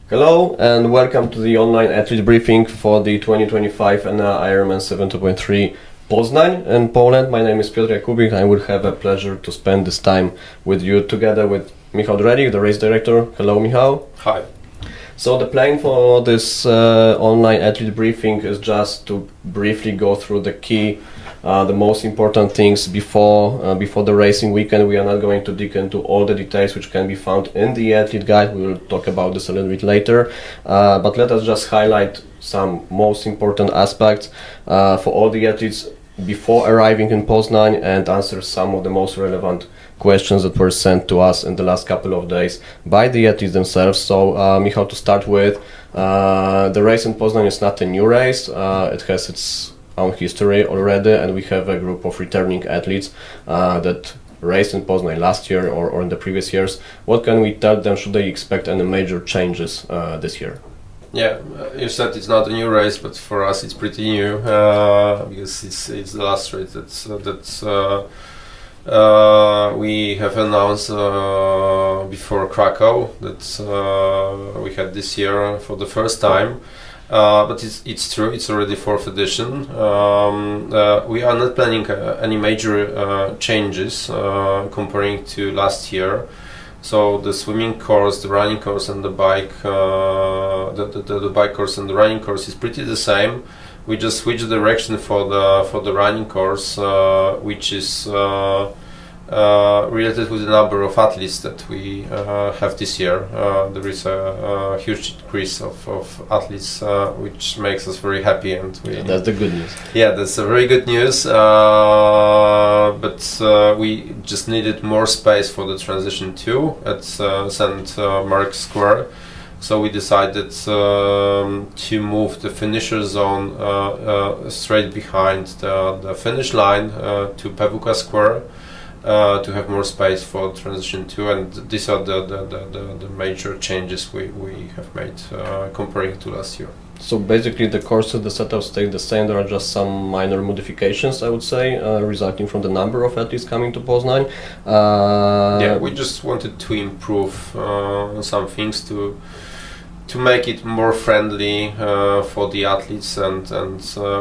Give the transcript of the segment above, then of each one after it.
Hello and welcome to the online athlete briefing for the 2025 Enea IRONMAN 70.3 Poznan in Poland. My name is Piotr Jakóbik. I will have a pleasure to spend this time with you together with Michał Drelich, the race director. Hello, Michał. Hi. So the plan for this online athlete briefing is just to briefly go through the key, the most important things before the racing weekend. We are not going to dig into all the details which can be found in the athlete guide. We will talk about this a little bit later, but let us just highlight some most important aspects for all the athletes before arriving in Poznan and answer some of the most relevant questions that were sent to us in the last couple of days by the athletes themselves. So, Michał, to start with, the race in Poznan is not a new race. It has its own history already, and we have a group of returning athletes that raced in Poznan last year or in the previous years. What can we tell them? Should they expect any major changes this year? Yeah, you said it's not a new race, but for us it's pretty new because it's the last race that we have announced before Krakow that we had this year for the first time. But it's true, it's already fourth edition. We are not planning any major changes comparing to last year. So the swimming course, the running course, and the bike, the bike course and the running course is pretty the same. We just switch direction for the running course, which is related with the number of athletes that we have this year. There is a huge increase of athletes, which makes us very happy, and That's the good news. Yeah, that's a very good news. But we just needed more space for the transition too at St. Mark's Square. So we decided to move the finisher zone straight behind the finish line to Pevuka Square to have more space for transition 2, and these are the major changes we have made comparing to last year. So basically the courses, the setup stayed the same. There are just some minor modifications, I would say, resulting from the number of athletes coming to Poznan. Yeah, we just wanted to improve some things to make it more friendly for the athletes, and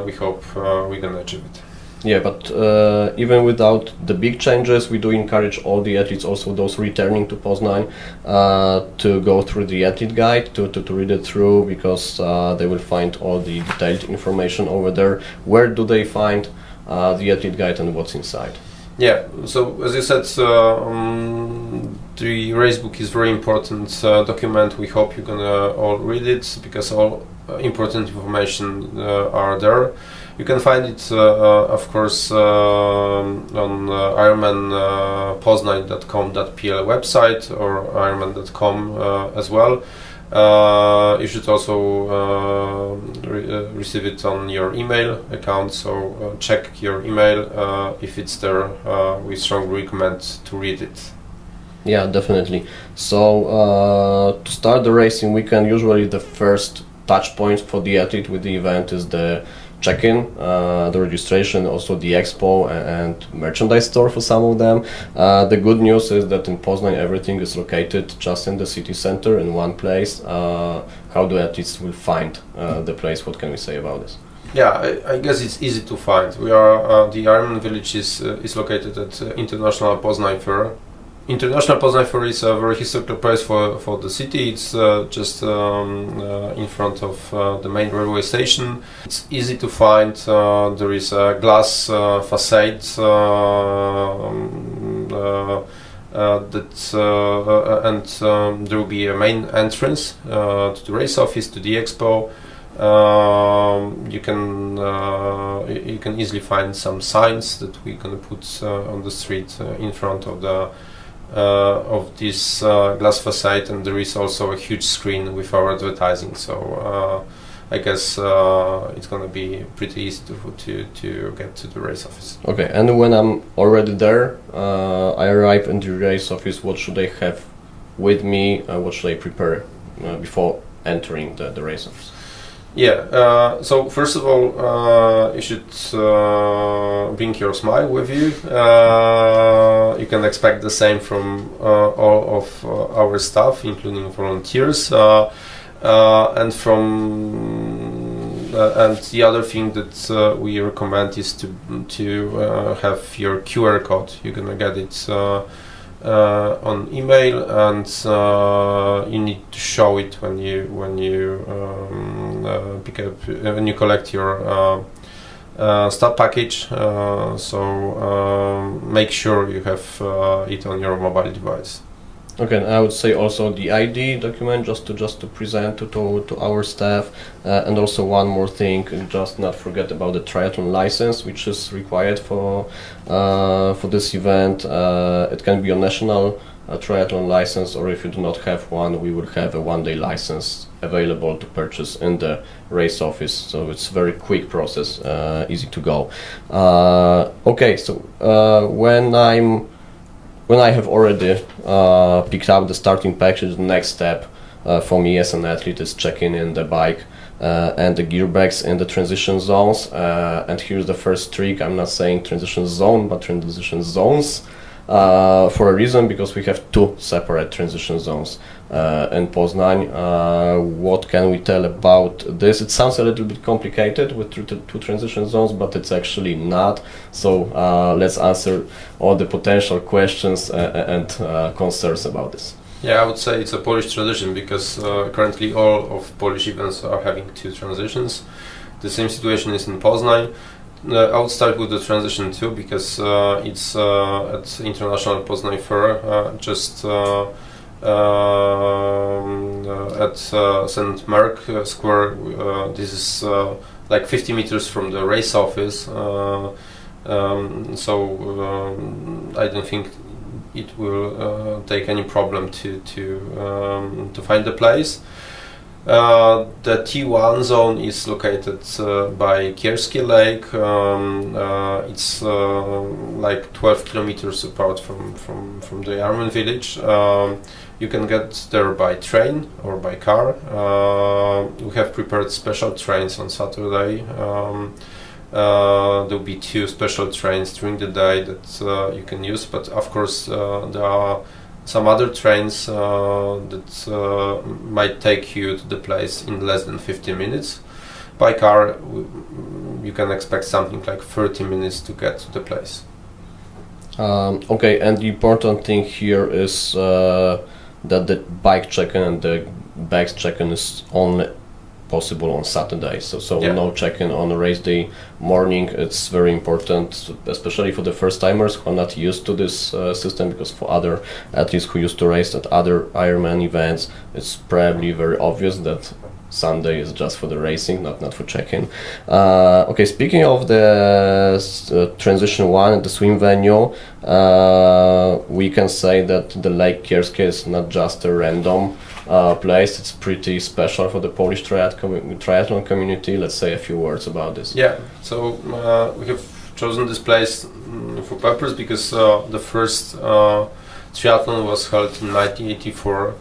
we hope we're gonna achieve it. Yeah, but even without the big changes, we do encourage all the athletes, also those returning to Poznan, to go through the athlete guide, to read it through, because they will find all the detailed information over there. Where do they find the athlete guide and what's inside? Yeah, so as you said, the race book is very important document. We hope you're gonna all read it, because all important information are there. You can find it, of course, on ironmanpoznan.com.pl website or ironman.com as well. You should also receive it on your email account, so check your email. If it's there, we strongly recommend to read it. Yeah, definitely. So to start the racing weekend, usually the first touch point for the athlete with the event is the check-in, the registration, also the expo and merchandise store for some of them. The good news is that in Poznan everything is located just in the city center in one place. How do athletes will find the place? What can we say about this? Yeah, I guess it's easy to find. We are the Ironman Village is located at International Poznan Fair. International Poznan Fair is a very historical place for the city. It's just in front of the main railway station. It's easy to find. There is a glass facade and there will be a main entrance to the race office, to the expo. You can easily find some signs that we're gonna put on the street in front of this glass facade, and there is also a huge screen with our advertising. So I guess it's gonna be pretty easy to get to the race office. Okay, and when I'm already there, I arrive in the race office. What should I have with me? What should I prepare before entering the race office? Yeah, so first of all, you should bring your smile with you. You can expect the same from all of our staff, including volunteers. and and the other thing that we recommend is to have your QR code. You're gonna get it on email, and you need to show it when you pick up when you collect your start package. So make sure you have it on your mobile device. Okay, I would say also the ID document just to present to our staff, and also one more thing, just not forget about the triathlon license, which is required for this event. It can be a national triathlon license, or if you do not have one, we will have a one-day license available to purchase in the race office. So it's a very quick process, easy to go. Okay, so when I have already picked up the starting package, the next step for me as an athlete is checking in the bike and the gear bags in the transition zones. And here's the first trick. I'm not saying transition zone, but transition zones for a reason, because we have two separate transition zones in Poznan. What can we tell about this? It sounds a little bit complicated with two transition zones, but it's actually not. So let's answer all the potential questions and concerns about this. Yeah, I would say it's a Polish tradition, because currently all of Polish events are having two transitions. The same situation is in Poznan. I would start with the transition 2, because it's at International Poznan Fair, just at St. Mark Square. This is like 50 meters from the race office, so I don't think it will take any problem to find the place. The T1 zone is located by Kierski Lake. It's like 12 kilometers apart from the Ironman village. You can get there by train or by car. We have prepared special trains on Saturday. There will be 2 special trains during the day that you can use, but of course there are some other trains that might take you to the place in less than 50 minutes. By car, you can expect something like 30 minutes to get to the place. Okay, and the important thing here is that the bike check-in and the bags check-in is only possible on Saturday, so yeah. No check-in on a race day morning. It's very important, especially for the first timers who are not used to this system, because for other athletes who used to race at other Ironman events, it's probably very obvious that Sunday is just for the racing, not for check-in. Okay, speaking of the transition 1 and the swim venue, we can say that the Lake Kierski is not just a random place. It's pretty special for the Polish triathlon community. Let's say a few words about this. Yeah, so we have chosen this place for purpose, because the first triathlon was held in 1984.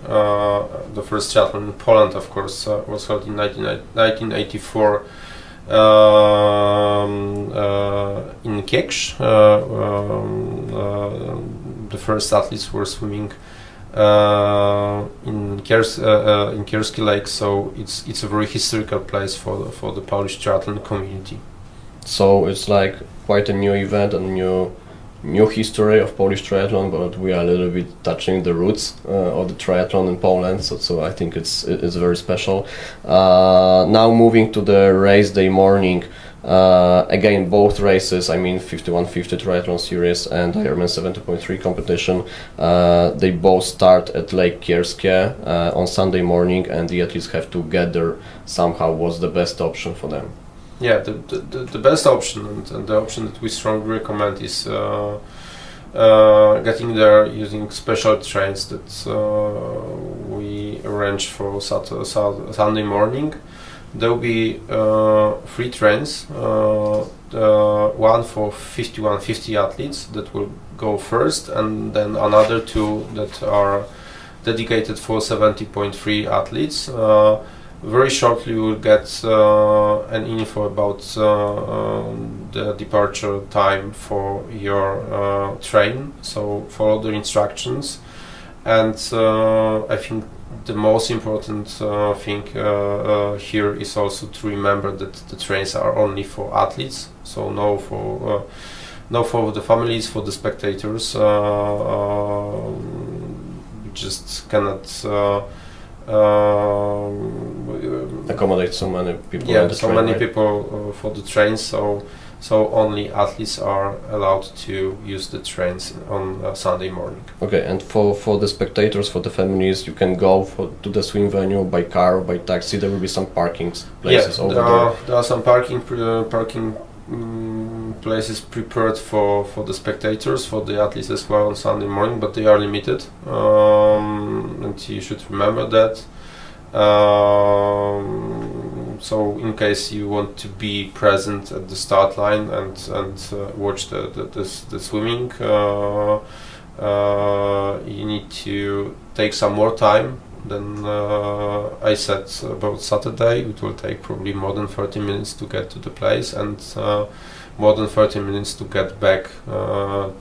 The first triathlon in Poland, of course, was held in 1984 in Kieksz. The first athletes were swimming in Kierski Lake, so it's a very historical place for the Polish triathlon community. So it's like quite a new event and new history of Polish triathlon, but we are a little bit touching the roots of the triathlon in Poland. So I think it's very special. Now moving to the race day morning. Again, both races, I mean 5150 Triathlon Series and Ironman 70.3 competition, they both start at Lake Kierskie on Sunday morning, and the athletes have to get there somehow. What's the best option for them? Yeah, the best option, and the option that we strongly recommend, is getting there using special trains that we arrange for Sunday morning. There will be 3 trains, one for 5150 athletes that will go first, and then another 2 that are dedicated for 70.3 athletes. Very shortly we'll get an info about the departure time for your train, so follow the instructions. And I think the most important thing here is also to remember that the trains are only for athletes, so no for the families, for the spectators. We just cannot accommodate so many people. Yeah, on the so train, many right? people for the trains. So only athletes are allowed to use the trains on Sunday morning. Okay, and for the spectators, for the families, you can go to the swim venue by car or by taxi. There will be some parking places over there. There are some parking places prepared for the spectators, for the athletes as well on Sunday morning, but they are limited, and you should remember that. So in case you want to be present at the start line and watch the swimming, you need to take some more time than I said about Saturday. It will take probably more than 30 minutes to get to the place, and more than 30 minutes to get back to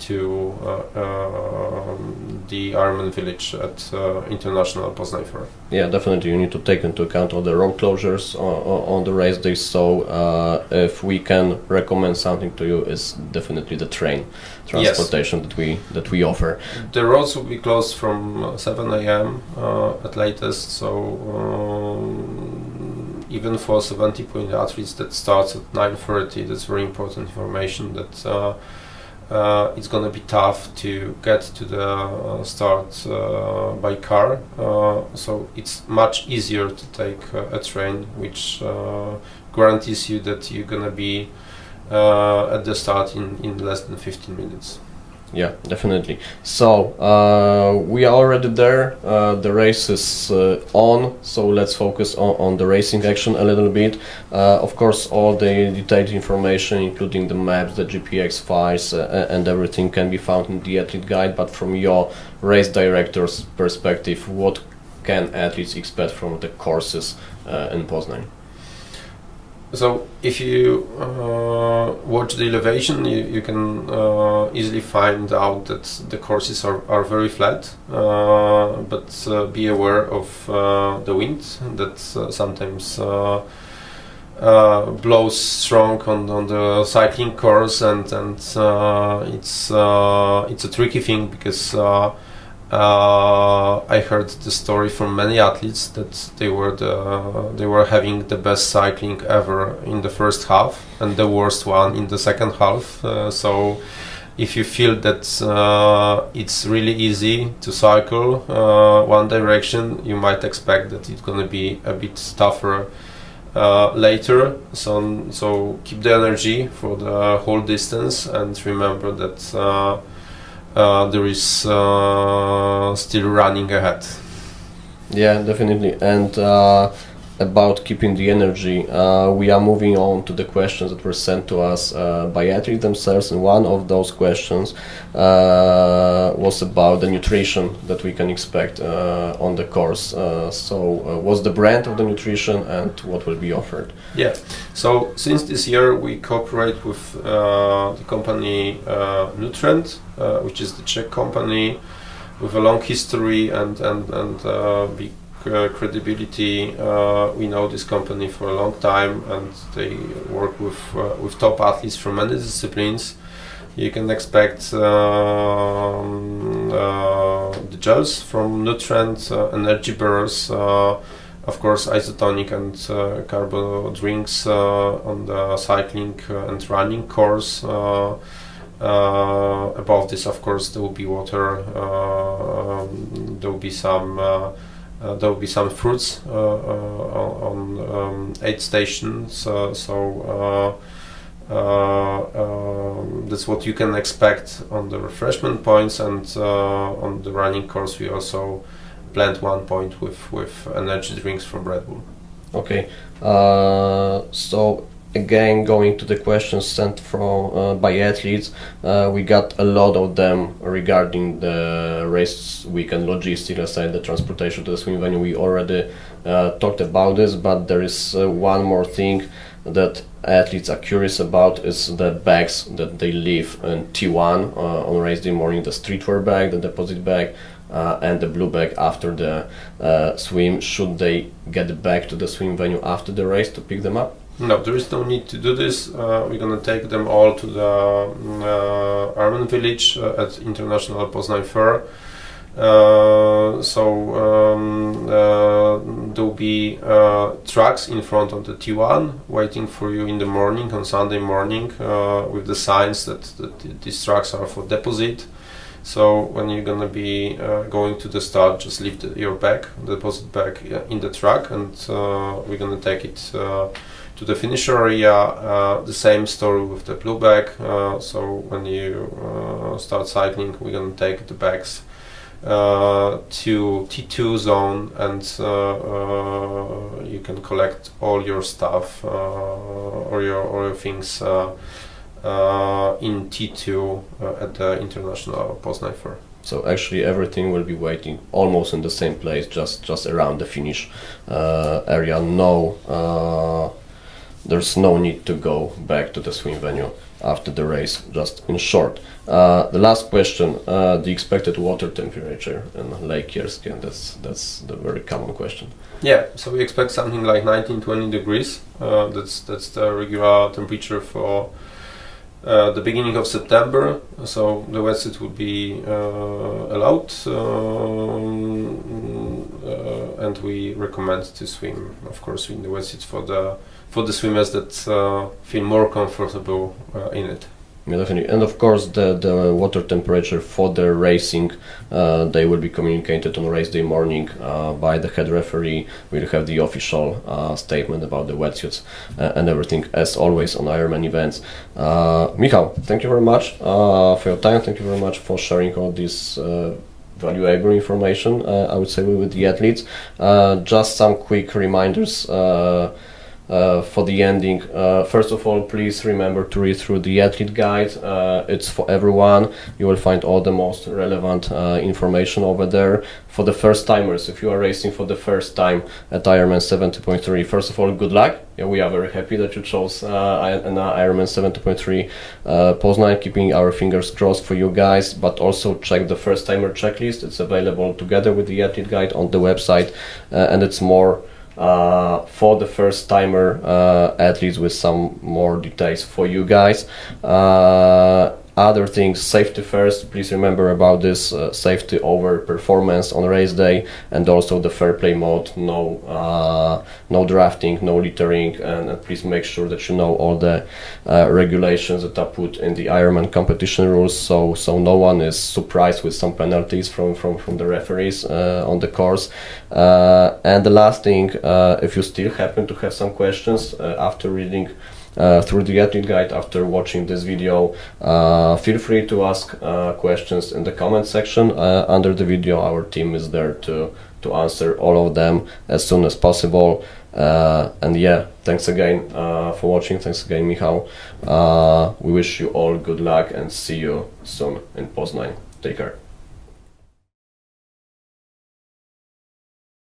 the Ironman village at International Poznan Fair. Yeah, definitely. You need to take into account all the road closures on the race days. So if we can recommend something to you, is definitely the train transportation that we offer. The roads will be closed from 7 a.m. At latest. So even for 70.3 athletes, that starts at 9:30. That's very important information. That it's going to be tough to get to the start by car. So it's much easier to take a train, which guarantees you that you're going to be at the start in less than 15 minutes. Yeah, definitely. So we are already there. The race is on. So let's focus on the racing action a little bit. Of course, all the detailed information, including the maps, the GPX files, and everything, can be found in the athlete guide. But from your race director's perspective, what can athletes expect from the courses in Poznan? So if you watch the elevation, you can easily find out that the courses are very flat, but be aware of the wind that sometimes blows strong on the cycling course, and it's a tricky thing, because I heard the story from many athletes that they were having the best cycling ever in the first half and the worst one in the second half. So if you feel that it's really easy to cycle one direction, you might expect that it's going to be a bit tougher later. So keep the energy for the whole distance, and remember that there is still running ahead. Yeah, definitely. And about keeping the energy, we are moving on to the questions that were sent to us by athletes themselves, and one of those questions was about the nutrition that we can expect on the course. So what's the brand of the nutrition and what will be offered? Yeah, so since this year we cooperate with the company Nutrient, which is the Czech company with a long history and big credibility. We know this company for a long time, and they work with top athletes from many disciplines. You can expect the gels from Nutrient, energy bars, of course isotonic and carbo drinks on the cycling and running course. Above this, of course, there will be water. There will be some fruits on 8 stations. That's what you can expect on the refreshment points, and on the running course we also planned 1 point with energy drinks from Red Bull. Okay, so again, going to the questions sent from by athletes, we got a lot of them regarding the race weekend logistics, let's say the transportation to the swim venue. We already talked about this, but there is one more thing that athletes are curious about, is the bags that they leave in T1 on race day morning, the streetwear bag, the deposit bag, and the blue bag after the swim, should they get back to the swim venue after the race to pick them up? No, there is no need to do this. We're gonna take them all to the Ironman village at International Poznan Fair. There will be trucks in front of the T1 waiting for you in the morning, on Sunday morning, with the signs that these trucks are for deposit. So when you're gonna be going to the start, just leave your bag, deposit bag in the truck, and we're gonna take it to the finish area. The same story with the blue bag. So when you start cycling, we're gonna take the bags to T2 zone, and you can collect all your stuff or your things in T2 at the International Poznan Fair. So actually everything will be waiting almost in the same place, just around the finish area. There's no need to go back to the swim venue after the race. Just in short, the last question: the expected water temperature in Lake Kierski, and that's the very common question. Yeah, so we expect something like 19-20 degrees. That's the regular temperature for the beginning of September. So the wetsuit would be allowed, and we recommend to swim, of course, in the wetsuit for the swimmers that feel more comfortable in it. Yeah, definitely. And of course the water temperature for the racing, they will be communicated on race day morning by the head referee. We'll have the official statement about the wetsuits and everything, as always on Ironman events. Michał, thank you very much for your time. Thank you very much for sharing all this valuable information, I would say, with the athletes. Just some quick reminders for the ending. First of all, please remember to read through the athlete guide. It's for everyone. You will find all the most relevant information over there. For the first timers, if you are racing for the first time at Ironman 70.3, first of all, good luck. Yeah, we are very happy that you chose Ironman 70.3 Poznan, keeping our fingers crossed for you guys, but also check the first timer checklist. It's available together with the athlete guide on the website, and it's more for the first timer athletes with some more details for you guys. Other things, safety first. Please remember about this: safety over performance on race day, and also the fair play mode. No drafting, no littering, and please make sure that you know all the regulations that are put in the Ironman competition rules, so no one is surprised with some penalties from the referees on the course. And the last thing, if you still happen to have some questions after reading through the athlete guide, after watching this video, feel free to ask questions in the comment section under the video. Our team is there to answer all of them as soon as possible. And yeah, thanks again for watching. Thanks again, Michał. We wish you all good luck and see you soon in Poznan. Take care.